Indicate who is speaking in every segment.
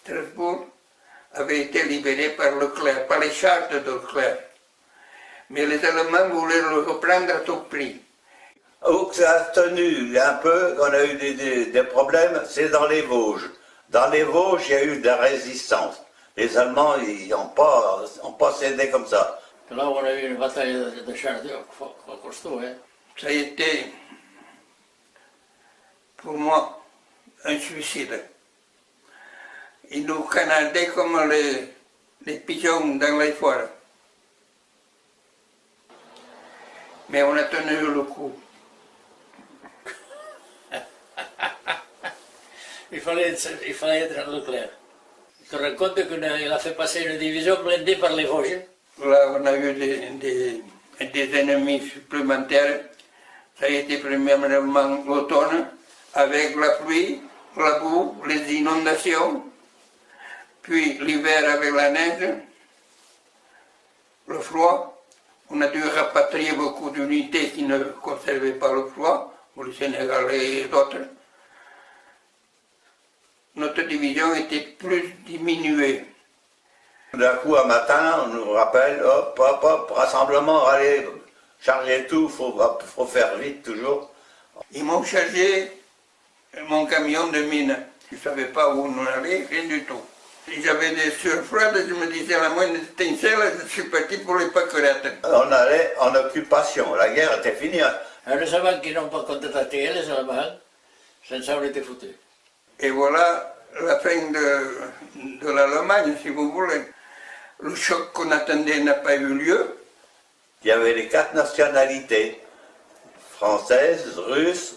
Speaker 1: Strasbourg avait été libéré par Leclerc, par les chartes de Leclerc. Mais les Allemands voulaient le reprendre à tout prix.
Speaker 2: Où ça a tenu un peu, on a eu des problèmes, c'est dans les Vosges. Dans les Vosges, il y a eu de la résistance. Les Allemands, ils n'ont pas cédé comme ça.
Speaker 3: Là, on a eu une bataille de chars costaud. Hein.
Speaker 1: Ça a été, pour moi, un suicide. Ils nous canardaient comme les pigeons dans les forêts. Mais on a tenu le coup.
Speaker 3: Il fallait être Leclerc. Tu te rends compte qu'il a fait passer une division blindée par les Vosges.
Speaker 1: Là, on a eu des ennemis supplémentaires. Ça a été premièrement l'automne, avec la pluie, la boue, les inondations. Puis l'hiver avec la neige, le froid. On a dû rapatrier beaucoup d'unités qui ne conservaient pas le froid, pour le Sénégal et d'autres. Notre division était plus diminuée.
Speaker 2: D'un coup, un matin, on nous rappelle, hop, hop, hop, rassemblement, allez, chargez tout, faut faire vite toujours.
Speaker 1: Ils m'ont chargé mon camion de mine. Je ne savais pas où on allait, rien du tout. Si j'avais des sueurs froides, je me disais, à la moindre étincelle, je suis parti pour les pâquerettes.
Speaker 2: On allait en occupation, la guerre était finie.
Speaker 3: Les Allemands qui n'ont pas contre-attaqué, les Allemands, ça on était foutus.
Speaker 1: Et voilà la fin de l'Allemagne, si vous voulez. Le choc qu'on attendait n'a pas eu lieu.
Speaker 2: Il y avait les 4 nationalités, françaises, russes,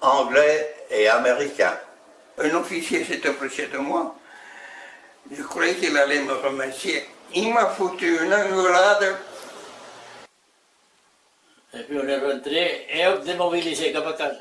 Speaker 2: anglais et américains.
Speaker 1: Un officier s'est approché de moi. Je croyais qu'il allait me remercier. Il m'a foutu une engueulade.
Speaker 3: Et puis on est rentré et hop, démobilisé comme à casa.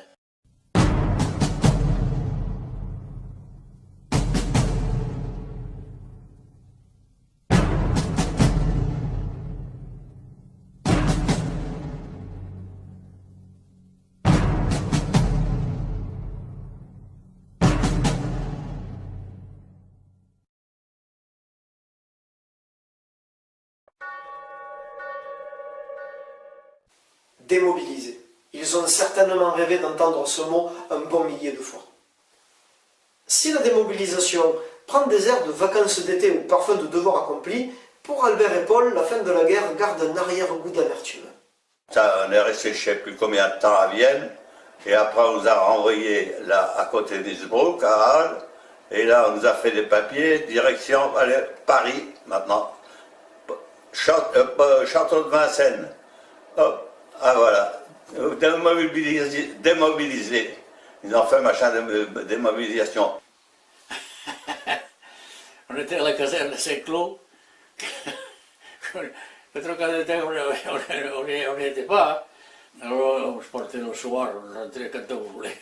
Speaker 4: Démobilisés. Ils ont certainement rêvé d'entendre ce mot un bon millier de fois. Si la démobilisation prend des airs de vacances d'été ou parfois de devoirs accomplis, pour Albert et Paul, la fin de la guerre garde un arrière-goût d'amertume.
Speaker 2: Ça, on est resté je ne sais plus combien de temps à Vienne, et après on nous a renvoyés là, à côté d'Innsbruck, à Halle, et là on nous a fait des papiers, direction allez, Paris, maintenant. Château de Vincennes. Hop. Ah voilà, démobilisé. Ils ont fait machin de démobilisation.
Speaker 3: On était à la caserne de Saint-Cloud. Peut-être qu'à temps, on n'y était pas. Alors on se portait le soir, on rentrait quand on voulait.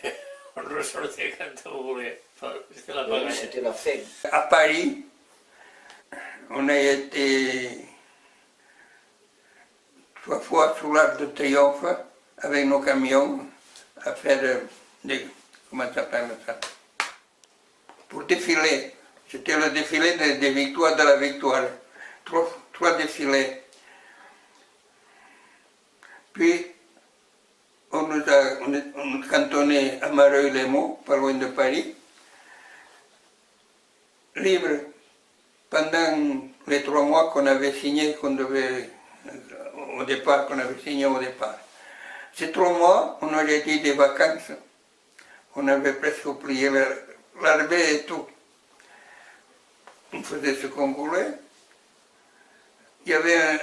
Speaker 3: On ressortait quand on voulait. C'était la pagaille.
Speaker 4: C'était la fin.
Speaker 1: À Paris, on a été 3 fois sous l'Arc de Triomphe avec nos camions à faire comment ça s'appelle ça? Pour défiler. C'était le défilé des victoires de la victoire. 3 défilés. Puis on nous a cantonné à Mareuil-les-Monts, pas loin de Paris, libre pendant les 3 mois qu'on avait signé, qu'on avait signé au départ. Ces 3 mois, on aurait dit des vacances. On avait presque oublié l'armée et tout. On faisait ce qu'on voulait. Il y avait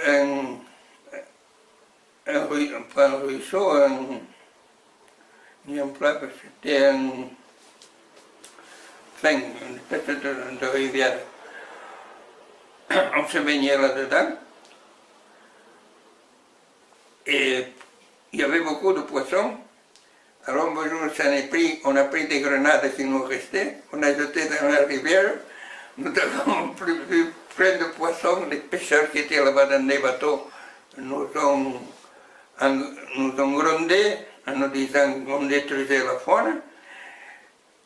Speaker 1: pas un ruisseau, ni un plat, c'était une espèce de rivière. On se baignait là-dedans. Et il y avait beaucoup de poissons. Alors un jour, on a pris des grenades qui nous restaient, on a jeté dans la rivière. Nous avons vu plein de poissons. Les pêcheurs qui étaient là-bas dans les bateaux nous ont grondés en nous disant qu'on détruisait la faune.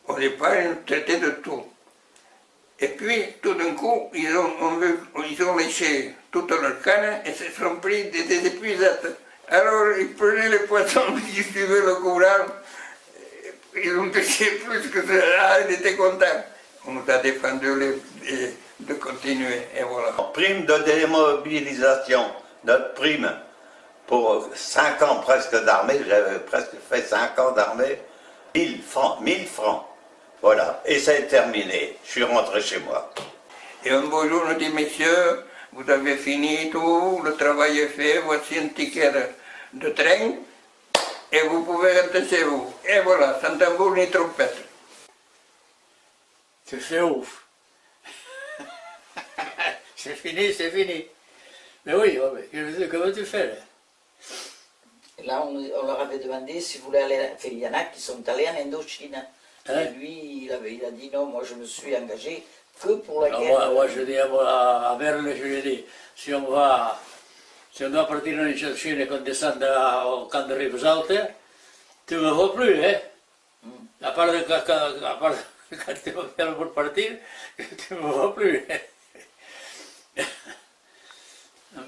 Speaker 1: Au départ, ils nous traitaient de tout. Et puis, tout d'un coup, ils ont léché toute leur canne et se sont pris des épuisettes. Alors, ils prenaient les poissons qui suivaient le courant. Ils ont pêché plus que ça. Ah, ils étaient contents. On nous a défendu de continuer, et voilà.
Speaker 2: Prime de démobilisation, notre prime pour 5 ans presque d'armée, j'avais presque fait 5 ans d'armée, 1000 francs, 1000 francs. Voilà, et ça est terminé. Je suis rentré chez moi.
Speaker 1: Et un beau jour, on dit, messieurs, vous avez fini tout, le travail est fait, voici un ticket de train, et vous pouvez rentrer chez vous. Et voilà, sans tambour ni trompette.
Speaker 3: C'est ouf. C'est fini, c'est fini. Mais oui, comment tu fais là?
Speaker 5: Et là, on leur avait demandé s'ils voulaient aller. Enfin, il y en a qui sont allés en Indochine.
Speaker 3: Hein?
Speaker 5: Et lui, il a dit non, moi je me suis engagé que pour la
Speaker 3: Alors
Speaker 5: guerre.
Speaker 3: moi, je dis à Berne, je lui dis, si on doit partir en Indochine et qu'on descende au camp de Rivesaltes, tu ne me vois plus, hein? À part quand tu m'appelles pour partir, tu ne me vois plus.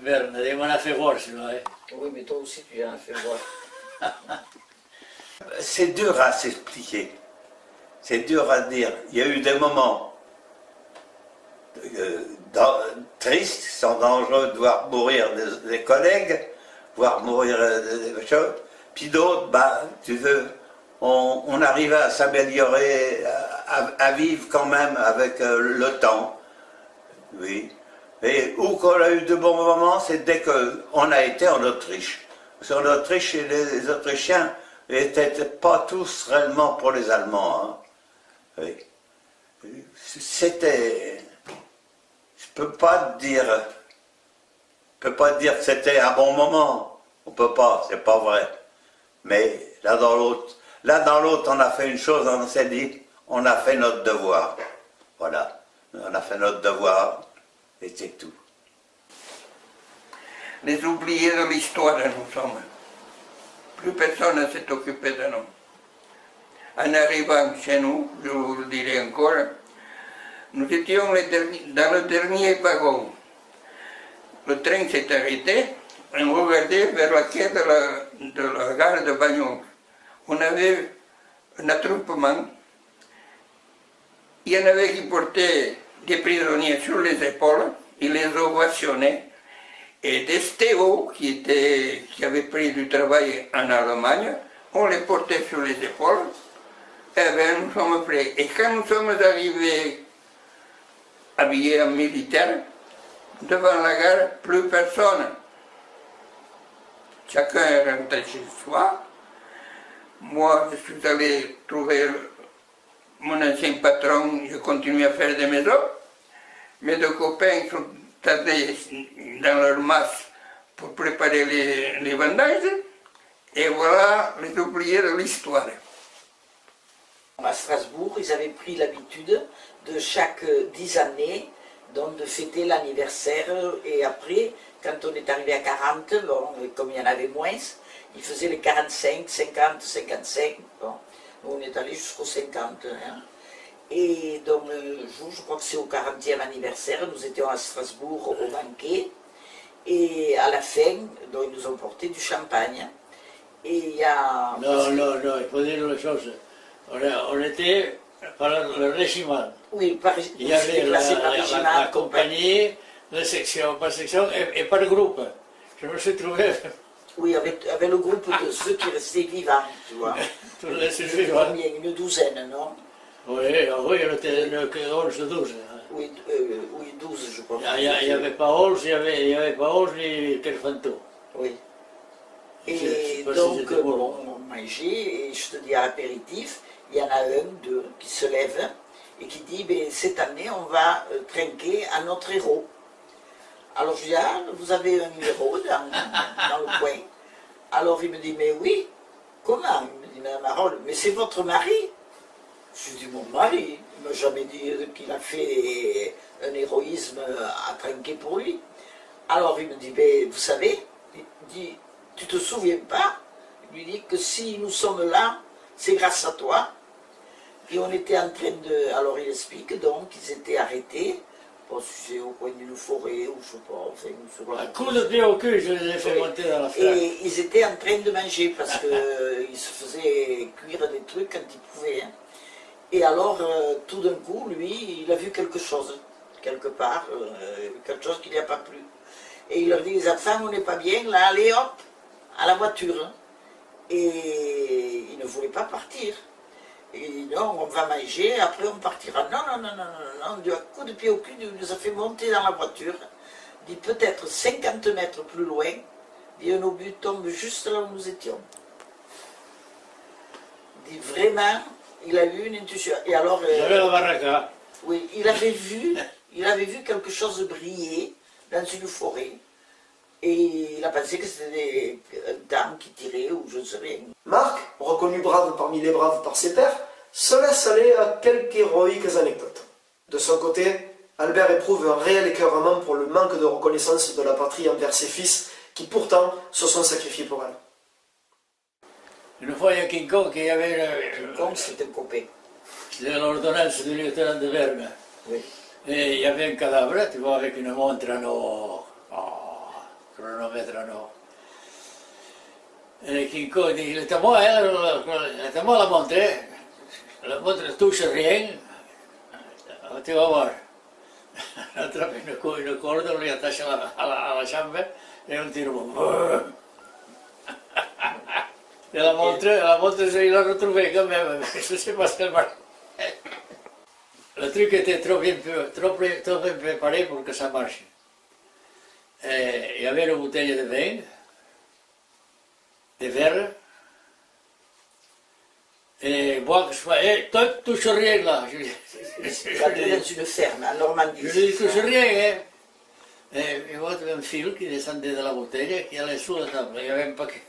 Speaker 3: Berne, il m'en a fait voir celui-là. Hein?
Speaker 5: Oui, mais toi aussi, tu en as fait voir.
Speaker 2: C'est dur à s'expliquer. C'est dur à dire. Il y a eu des moments tristes, sans dangereux de voir mourir des collègues, voir mourir des choses. Puis d'autres, bah, tu veux, on arrivait à s'améliorer, à vivre quand même avec le temps. Oui. Et où qu'on a eu de bons moments, c'est dès qu'on a été en Autriche. Parce qu'en Autriche, les Autrichiens n'étaient pas tous réellement pour les Allemands. Hein. Oui. C'était... Je peux pas dire que c'était un bon moment. On peut pas, c'est pas vrai. Mais l'un dans l'autre, on a fait une chose, on s'est dit, on a fait notre devoir. Voilà. On a fait notre devoir. Et c'est tout.
Speaker 1: Les oubliés de l'histoire, nous sommes. Plus personne ne s'est occupé de nous. En arrivant chez nous, je vous le dirai encore, nous étions dans le dernier wagon. Le train s'est arrêté, on regardait vers la quai de la gare de Bagnols. On avait un attroupement. Il y en avait qui portaient des prisonniers sur les épaules, ils les ovationnaient, et des stéos qui avaient pris du travail en Allemagne, on les portait sur les épaules, et bien nous sommes prêts. Et quand nous sommes arrivés habillés en militaire, devant la gare, plus personne. Chacun est rentré chez soi. Moi, je suis allé trouver mon ancien patron, je continue à faire des maisons. Mes deux copains sont allés dans leur masse pour préparer les vendages. Et voilà les oubliés de l'histoire.
Speaker 5: À Strasbourg, ils avaient pris l'habitude de chaque 10 années donc de fêter l'anniversaire. Et après, quand on est arrivé à 40, bon, comme il y en avait moins, ils faisaient les 45, 50, 55. Bon. Nous, on est allé jusqu'au 50. Hein. Et donc, le jour, je crois que c'est au 40e anniversaire, nous étions à Strasbourg au banquet. Et à la fin, donc, ils nous ont porté du champagne. Et il y a...
Speaker 3: Non, il faut dire une chose. On était par le régiment.
Speaker 5: Oui,
Speaker 3: Il y avait la
Speaker 5: compagnie.
Speaker 3: compagnie, la section par section et par groupe. Je me suis trouvé...
Speaker 5: Oui, avec le groupe de ceux qui restaient vivants, tu vois.
Speaker 3: Tous les survivants.
Speaker 5: Combien, une douzaine, non?
Speaker 3: Oui, on était 11 ou 12.
Speaker 5: Oui, 12, je crois.
Speaker 3: Il n'y avait pas 11, il n'y avait pas 11 ni Kerfanto.
Speaker 5: Oui.
Speaker 3: Je sais
Speaker 5: Et
Speaker 3: pas si
Speaker 5: donc,
Speaker 3: c'était bon.
Speaker 5: bon, on mangeait, et je te dis à l'apéritif, il y en a un, deux, qui se lève et qui dit, ben, cette année, on va trinquer à notre héros. Alors je dis, ah, vous avez un héros dans le coin. Alors il me dit, mais oui, comment? Il me dit, mais Marole, mais c'est votre mari? Je lui dis, mon mari, il ne m'a jamais dit qu'il a fait un héroïsme à trinquer pour lui. Alors il me dit, ben, vous savez, il dit, tu te souviens pas? Il lui dit que si nous sommes là, c'est grâce à toi. Et on était en train de... Alors il explique donc qu'ils étaient arrêtés, bon, si c'est au coin d'une forêt ou je sais pas, enfin sur la...
Speaker 3: Un coup de pied au cul, je les ai fait monter dans la flaque.
Speaker 5: Et ils étaient en train de manger parce qu'ils se faisaient cuire des trucs quand ils pouvaient. Hein. Et alors, tout d'un coup, lui, il a vu quelque chose, quelque part, quelque chose qui n'y a pas plu. Et il leur dit, les enfants, on n'est pas bien, là, allez hop, à la voiture. Et ils ne voulaient pas partir. Et il dit, non, on va manger, après on partira. Non, non, non, non, non, non, du coup de pied au cul, il nous a fait monter dans la voiture. Il dit, peut-être 50 mètres plus loin, et un obus tombe juste là où nous étions. Il dit, vraiment, il a eu une intuition. Et alors,
Speaker 3: J'avais la baraka.
Speaker 5: oui, il avait vu quelque chose briller dans une forêt. Et il a pensé que c'était un dame qui tirait ou je ne sais rien.
Speaker 4: Marc, reconnu brave parmi les braves par ses pairs, se laisse aller à quelques héroïques anecdotes. De son côté, Albert éprouve un réel écœurement pour le manque de reconnaissance de la patrie envers ses fils, qui pourtant se sont sacrifiés pour elle.
Speaker 3: Une fois, il y a King Kong qui avait
Speaker 5: Comme c'était un copain.
Speaker 3: l'ordonnance du lieutenant de Verme.
Speaker 5: Oui.
Speaker 3: Et il y avait un cadavre, tu vois, avec une montre chronomètre Et King Kong dit, il est à moi la montre, hein. La montre ne touche rien. Tu vas voir. On attrape une corde, on lui attache à la jambe et on tire. Et la montre, il l'a retrouvée quand même. Je ne sais pas ce qu'elle marche. Le truc était trop bien préparé pour que ça marche. Et il y avait une bouteille de vin, de verre, et moi, toi, touche rien là.
Speaker 5: Il a été dans une ferme en Normandie.
Speaker 3: Je lui dis, touche rien, hein. Et moi, il y avait un fil qui descendait de la bouteille, qui allait sous la table, il y avait un paquet.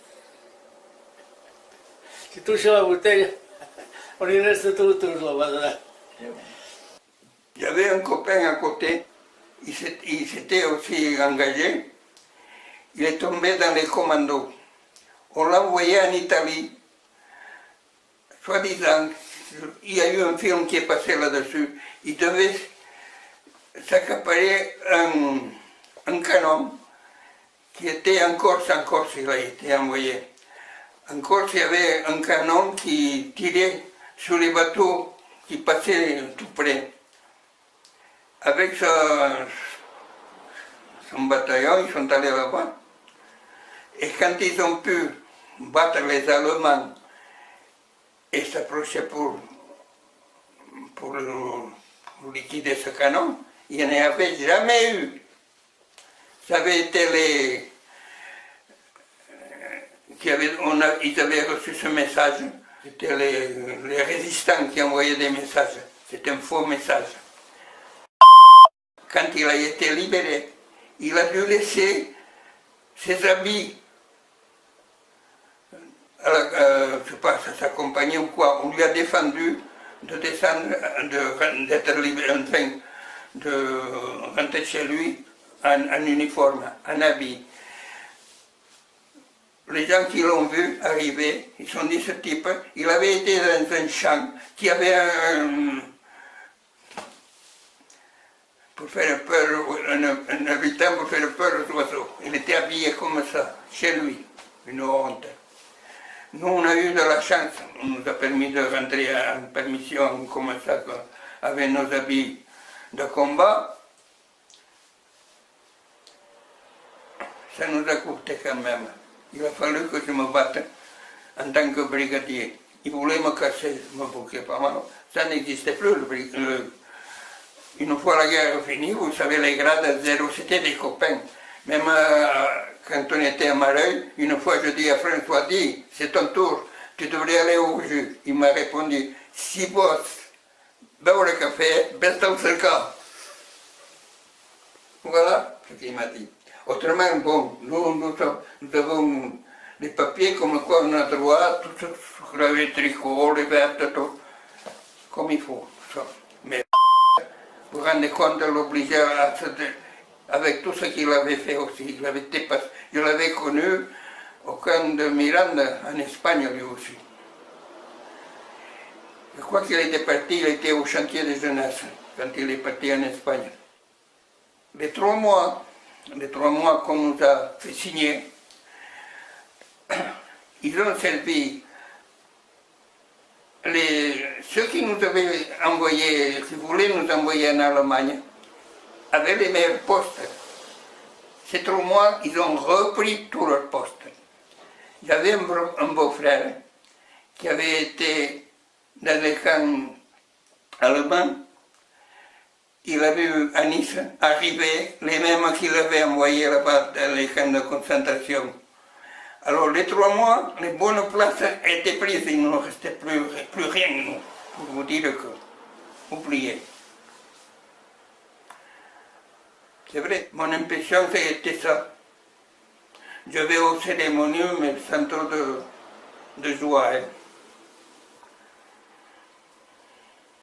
Speaker 3: Tu touches la bouteille, on y reste tout là-bas.
Speaker 1: Il y avait un copain à côté, il s'était aussi engagé, il est tombé dans les commandos. On l'a envoyé en Italie, soi-disant, il y a eu un film qui est passé là-dessus, il devait s'accaparer un canon qui était en Corse, il a été envoyé. En Corse, il y avait un canon qui tirait sur les bateaux qui passaient tout près. Avec son bataillon, ils sont allés là-bas. Et quand ils ont pu battre les Allemands et s'approcher pour liquider ce canon, il n'y en avait jamais eu. Ça avait été ils avaient reçu ce message. C'était les résistants qui envoyaient des messages. C'était un faux message. Quand il a été libéré, il a dû laisser ses habits, je sais pas, sa compagnie ou quoi. On lui a défendu de descendre, d'être libéré, en train de rentrer chez lui en uniforme, en habit. Les gens qui l'ont vu arriver, ils se sont dit, ce type, il avait été dans un champ qui avait pour faire peur, un habitant pour faire peur aux oiseaux. Il était habillé comme ça, chez lui, une honte. Nous, on a eu de la chance, on nous a permis de rentrer en permission comme ça, avec nos habits de combat. Ça nous a coûté quand même. Il a fallu que je me batte en tant que brigadier. Il voulait me casser mon bouquet pas mal. Ça n'existait plus. Une fois la guerre finie, vous savez, les grades 0, c'était des copains. Même quand on était à Mareuil, une fois je dis à François, dis, c'est ton tour, tu devrais aller au jus. Il m'a répondu, si boss, beurre le café, baisse ton cercle. Voilà ce qu'il m'a dit. Autrement, bon, nous avons des papiers comme quoi on a droit, tout sur les tricots, les vertes, tout, comme il faut. Ça. Mais vous vous rendez compte de l'obliger avec tout ce qu'il avait fait aussi. Je l'avais connu au camp de Miranda, en Espagne lui aussi. Je crois qu'il était parti, il était au chantier de jeunesse, quand il est parti en Espagne. Les 3 mois qu'on nous a fait signer, ils ont servi ceux qui nous avaient envoyés, qui voulaient nous envoyer en Allemagne, avaient les meilleurs postes. Ces 3 mois, ils ont repris tous leurs postes. J'avais un beau-frère qui avait été dans les camps allemands. Il a vu à Nice arriver les mêmes qu'il avait envoyés là-bas dans les camps de concentration. Alors les 3 mois, les bonnes places étaient prises, il ne restait plus rien, nous, pour vous dire que, oubliez. C'est vrai, mon impression c'était ça. Je vais aux cérémonies, mais sans trop de joie. Hein.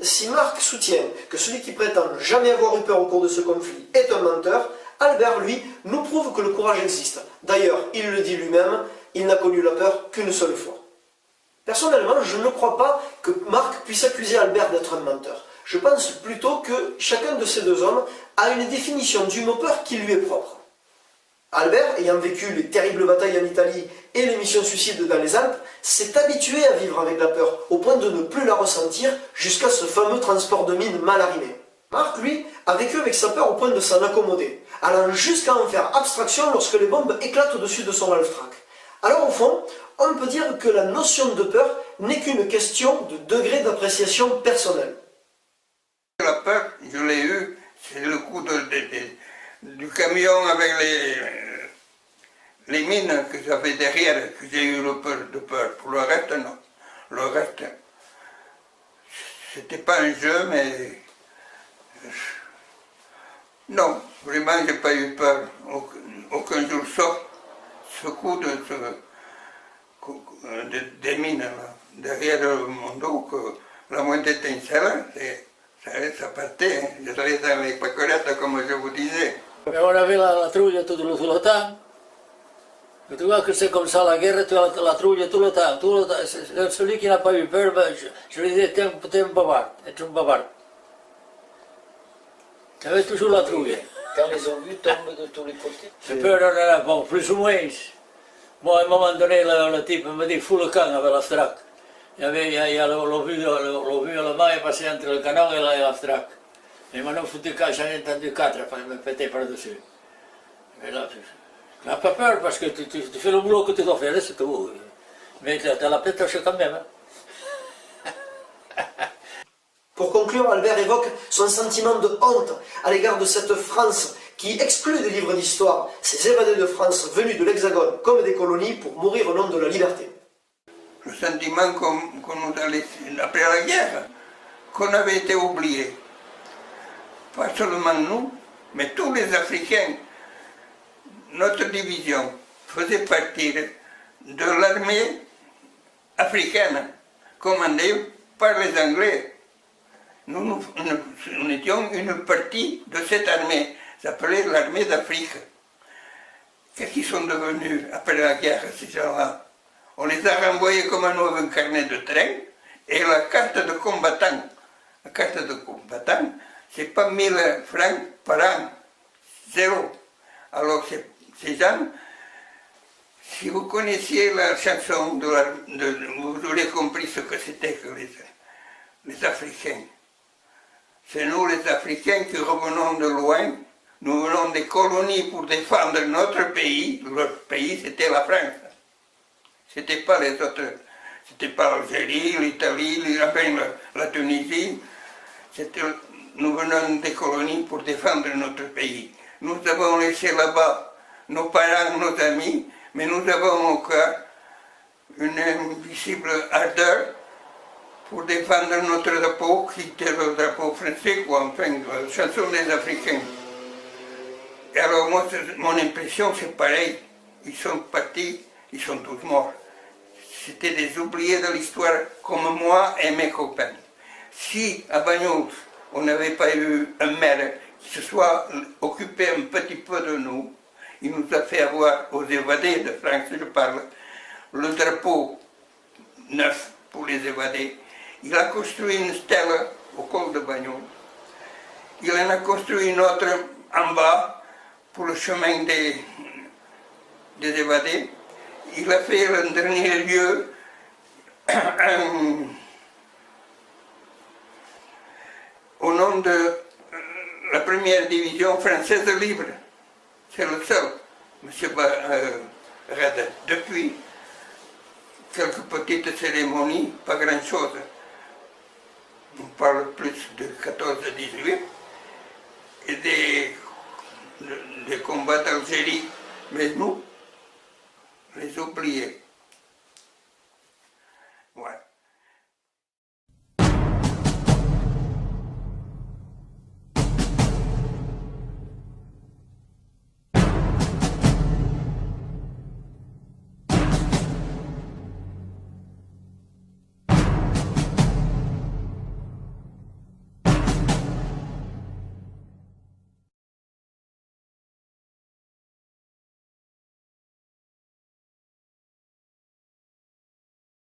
Speaker 4: Si Marc soutient que celui qui prétend jamais avoir eu peur au cours de ce conflit est un menteur, Albert, lui, nous prouve que le courage existe. D'ailleurs, il le dit lui-même, il n'a connu la peur qu'une seule fois. Personnellement, je ne crois pas que Marc puisse accuser Albert d'être un menteur. Je pense plutôt que chacun de ces 2 hommes a une définition du mot peur qui lui est propre. Albert, ayant vécu les terribles batailles en Italie et les missions suicides dans les Alpes, s'est habitué à vivre avec la peur, au point de ne plus la ressentir jusqu'à ce fameux transport de mines mal arrimé. Marc, lui, a vécu avec sa peur au point de s'en accommoder, allant jusqu'à en faire abstraction lorsque les bombes éclatent au-dessus de son Alftrac. Alors au fond, on peut dire que la notion de peur n'est qu'une question de degré d'appréciation personnelle.
Speaker 1: La peur, je l'ai eue, c'est le coup du camion avec les mines que j'avais derrière, que j'ai eu de peur. Pour le reste, non. Le reste, c'était pas un jeu, mais... Non, vraiment, j'ai pas eu peur. Aucun jour sauf ce coup des mines là, derrière mon dos, que la moindre étincelle, ça partait. Hein. Je l'ai dans les pacorettes, comme je vous disais.
Speaker 3: Et on avait la trouille tout le temps. Et tu vois que c'est comme ça la guerre, tu as la trouille tout le temps. Celui qui n'a pas eu peur, ben, je lui disais, t'es un bavard, tu es un bavard. Tu avais toujours la trouille.
Speaker 5: Quand les obus tombent de tous les côtés.
Speaker 3: J'ai peur, bon, plus ou moins. Moi, à un moment donné, le type me dit, fous le camp avec l'Aftrac. Il y a l'obus allemand est passé entre le canon et l'Aftrac. Et maintenant, foutu quand j'en ai entendu 4, enfin, il me pétait par-dessus. Mais là, tu n'as pas peur parce que tu fais le boulot que tu dois faire, c'est tout. Mais tu as la pétoche quand même. Hein.
Speaker 4: Pour conclure, Albert évoque son sentiment de honte à l'égard de cette France qui exclut des livres d'histoire ces évadés de France venus de l'Hexagone comme des colonies pour mourir au nom de la liberté.
Speaker 1: Le sentiment qu'on nous a laissé après la guerre, qu'on avait été oubliés. Pas seulement nous, mais tous les Africains. Notre division faisait partie de l'armée africaine, commandée par les Anglais. Nous étions une partie de cette armée, ça s'appelait l'armée d'Afrique. Qu'est-ce qu'ils sont devenus après la guerre, ces gens-là? On les a renvoyés comme un carnet de train, et la carte de combattant. La carte de combattant, c'est pas 1000 francs par an, 0. Alors ces gens, si vous connaissiez la chanson, vous auriez compris ce que c'était que les Africains. C'est nous les Africains qui revenons de loin, nous venons des colonies pour défendre notre pays. Leur pays c'était la France. C'était pas les autres, c'était pas l'Algérie, l'Italie, la Tunisie. Nous venons des colonies pour défendre notre pays. Nous avons laissé là-bas nos parents, nos amis, mais nous avons au cœur une invisible ardeur pour défendre notre drapeau, qui était le drapeau français, quoi, enfin, la chanson des Africains. Et alors moi, mon impression, c'est pareil. Ils sont partis, ils sont tous morts. C'était des oubliés de l'histoire, comme moi et mes copains. Si, à Bagnols, on n'avait pas eu un maire qui se soit occupé un petit peu de nous, il nous a fait avoir, aux évadés de France, je parle, le drapeau neuf pour les évadés. Il a construit une stèle au col de Bagnoul. Il en a construit une autre en bas pour le chemin des évadés. Il a fait en dernier lieu au nom de la première division française libre. C'est le seul, M. Reda. Depuis, quelques petites cérémonies, pas grand-chose. On parle plus de 14-18 et des combats d'Algérie, mais nous, les oubliés.